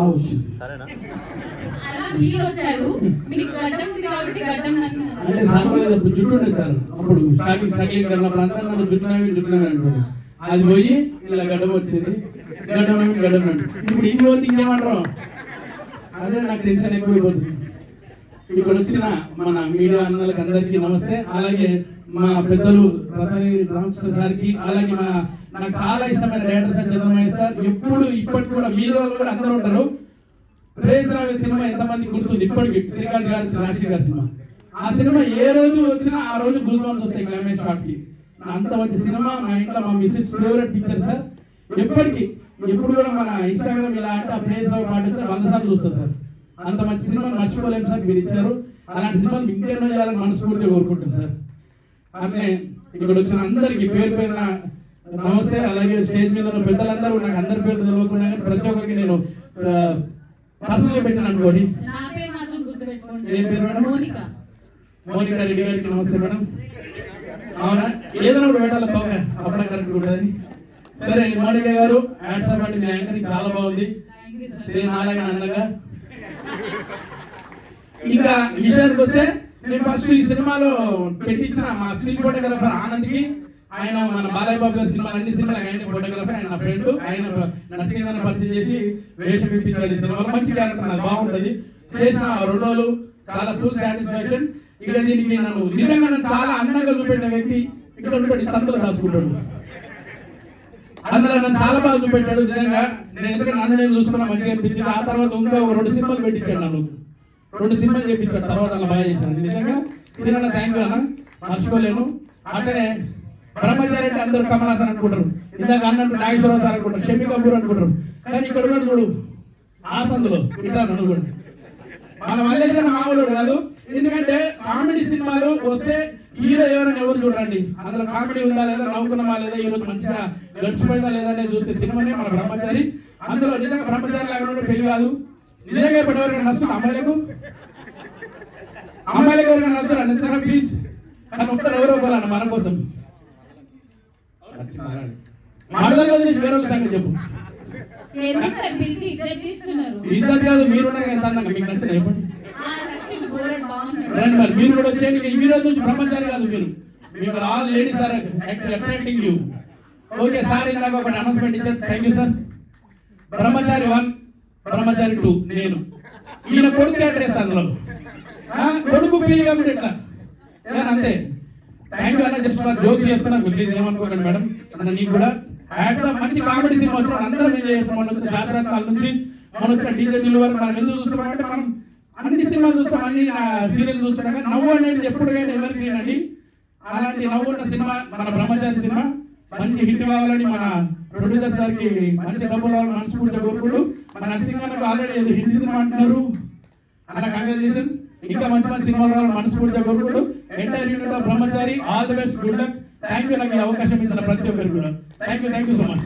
బాగా వచ్చింది. అంటే సార్ జుట్టు ఉండే సార్ అప్పుడు స్టార్టింగ్ ఉన్నప్పుడు అంతా నన్ను జుట్టునవి అంటుండే. అది పోయి ఇలా గడ్డం వచ్చింది. గడ్డం ఇప్పుడు ఇది పోతే ఇంకేమంటారు? అదే నాకు టెన్షన్ ఎక్కువైపోతుంది. ఇక్కడ వచ్చిన మన మీడియా అన్నలకు అందరికీ నమస్తే. అలాగే మా పెద్దలు రతని రామకృష్ణ సార్కి, అలాగే నాకు చాలా ఇష్టమైన డైరెక్టర్ సార్ చంద్రమయ్య సార్. ఇప్పటికి కూడా మీరు కూడా అందరూ ఉంటారు. ప్రేజ్ రావే సినిమా ఎంతమంది గుర్తుంది ఇప్పటికి? శ్రీకాంత్ గారి సాక్షి గారి సినిమా. ఆ సినిమా ఏ రోజు వచ్చినా ఆ రోజు గూస్ బంప్స్ వస్తాయి క్లైమాక్స్ షాట్ కి. అంత మంచి సినిమా. మా ఇంట్లో మా మిస్సెస్ ఫేవరెట్ పిక్చర్ సార్. ఎప్పుడు కూడా మన ఇన్స్టాగ్రామ్ ఇలా అంటే ఆ ప్రేజ్ రావు పాట వచ్చి 100 సార్లు చూస్తారు సార్. అంత మంచి సినిమాని మర్చిపోలేము సార్. మీరు ఇచ్చారు. అలాంటి సినిమాలు ఇంకెన్నో చేయాలని మనస్ఫూర్తిగా కోరుకుంటాను సార్. అట్లే ఇక్కడ వచ్చిన అందరికి పేరున నమస్తే. అలాగే స్టేజ్ మీద ఉన్న పెద్దలందరూ నాకు అందరి పేరు తెలియకుండా ప్రతి ఒక్కరికి నేను పర్సనల్గా పెట్టాను అనుకోండి. ఏం పేరు మేడం? మోనికా రెడ్డి గారికి నమస్తే మేడం. అవునా, ఏదైనా కూడా పెట్టాలి బాగా, అప్పుడే కరెక్ట్ ఉంటుందని. సరే మోనికా గారు, హ్యాట్సాప్ అండి. మీ యాంకరింగ్ చాలా బాగుంది. సేమ్ అలాగే అందంగా. ఇంకా విషయానికి వస్తే నేను ఫస్ట్ ఈ సినిమాలో పెట్టించిన మా స్ట్రీట్ ఫోటోగ్రాఫర్ ఆనంద్కి, ఆయన మన బాలయ్య బాబు గారి సినిమాలు అన్ని సినిమాలు ఆయన ఫోటోగ్రాఫర్, ఆయన నా ఫ్రెండ్. ఆయన నర్సింగ్ పరిచయం చేసి వేషం ఇప్పించాడు. ఈ సినిమాలో మంచి క్యారెక్టర్, నాకు బాగుంటుంది. చేసిన 2 రోజులు చాలా ఫుల్ సాటిస్ఫాక్షన్. ఇక దీనికి నన్ను చాలా అందంగా చూపెట్టిన వ్యక్తి ఇక్కడ ఉంటాడు, సంతలో దాచుకుంటాడు. అందులో నన్ను చాలా బాగా చూపెట్టాడు నిజంగా. నేను ఎందుకంటే నేను చూసుకున్నా మంచిగా అనిపించింది. ఆ తర్వాత ఇంకా 2 సినిమాలు పెట్టించాడు నన్ను. 2 సినిమాలు చేయించాడు. తర్వాత అలా బాగా చేశాను నిజంగా. సినిమా థ్యాంక్ యూ అన్న, మర్చిపోలేను. అట్లనే బ్రహ్మచారి అంటే అందరూ కమల్ హాసన్ అనుకుంటారు, ఇందాక అన్నట్టు నాగేశ్వరరావు సార్ అనుకుంటారు, షమీ కపూర్ అనుకుంటారు. కానీ ఇక్కడ ఉన్నాడు చూడు ఆ సందులో ఇట్లా నన్ను కూడా మన మళ్ళీ మామూలు కాదు. ఎందుకంటే కామెడీ సినిమాలు వస్తే హీరో ఎవరైనా ఎవరు చూడండి, అందులో కామెడీ ఉందా లేదా, నవ్వుకున్నామా లేదా, ఈ రోజు మంచిగా గడిచిపోయిందా లేదా అనేది చూస్తే సినిమానే మన బ్రహ్మచారి. అందులో నిజంగా బ్రహ్మచారి లాగా ఉంటే పెళ్లి కాదు. నిజంగా ఇప్పటివరకు నష్టం అమ్మాయిలకు ఎవరైనా నష్టం నిజంగా ప్లీజ్. కానీ ఒక్కరు ఎవరో ఒకరు మన కోసం మాడదాని వేరే సంగతి చెప్పు. ఇజ్జత్ కాదు, మీరు ఎంత అందంగా మీకు నచ్చిన చెప్పండి. మరి మీరు కూడా వచ్చేయండి. ఈ రోజు నుంచి బ్రహ్మచారి కాదు మీరు all ladies are attracting you. Okay sir, ఇందాక ఒకటి అనౌన్స్మెంట్ ఇచ్చారు. Thank you sir. బ్రహ్మచారి 1, బ్రహ్మచారి 2 నేను. ఈయన కొడుకు అడ్రస్ అందులో కొడుకు పీలిగా కూడా ఇట్లా అంతే. థ్యాంక్ యూ అన్న. జస్ట్ జోక్స్ చేస్తున్నాను, ప్లీజ్ ఏమనుకోకండి మేడం. నీకు కూడా మంచి కామెడీ సినిమా వచ్చిన అందరం ఏం చేస్తాం. మన వచ్చిన జాతరకాల నుంచి మన వచ్చిన డీజే దిల్ వరకు మనం ఎందుకు చూస్తున్నాం అంటే మనం అన్ని సినిమాలు చూస్తాం, అన్ని సీరియల్ చూస్తున్నాం. కానీ నవ్వు అనేది ఎప్పుడు కానీ ఎవరికి అండి. అలాంటి నవ్వు ఉన్న సినిమా మన బ్రహ్మచారి సినిమా మంచి హిట్ కావాలని మన ప్రొడ్యూసర్ సార్కి మంచి డబ్బులు కావాలని మనస్ఫూర్తిగా కోరుకుంటూ, మన నరసింహకు ఆల్రెడీ హిందీ సినిమా అంటున్నారు అన్న, కంగ్రాచులేషన్స్. ఇంకా మంచి సినిమాలు రావాలని మనస్ఫూర్తిగా కోరుకుంటూ entire unit of Brahmachari all the best, good luck. Thank you నాకు ఈ అవకాశం ఇచ్చిన ప్రతి ఒక్కరికి కూడా. Thank you so much.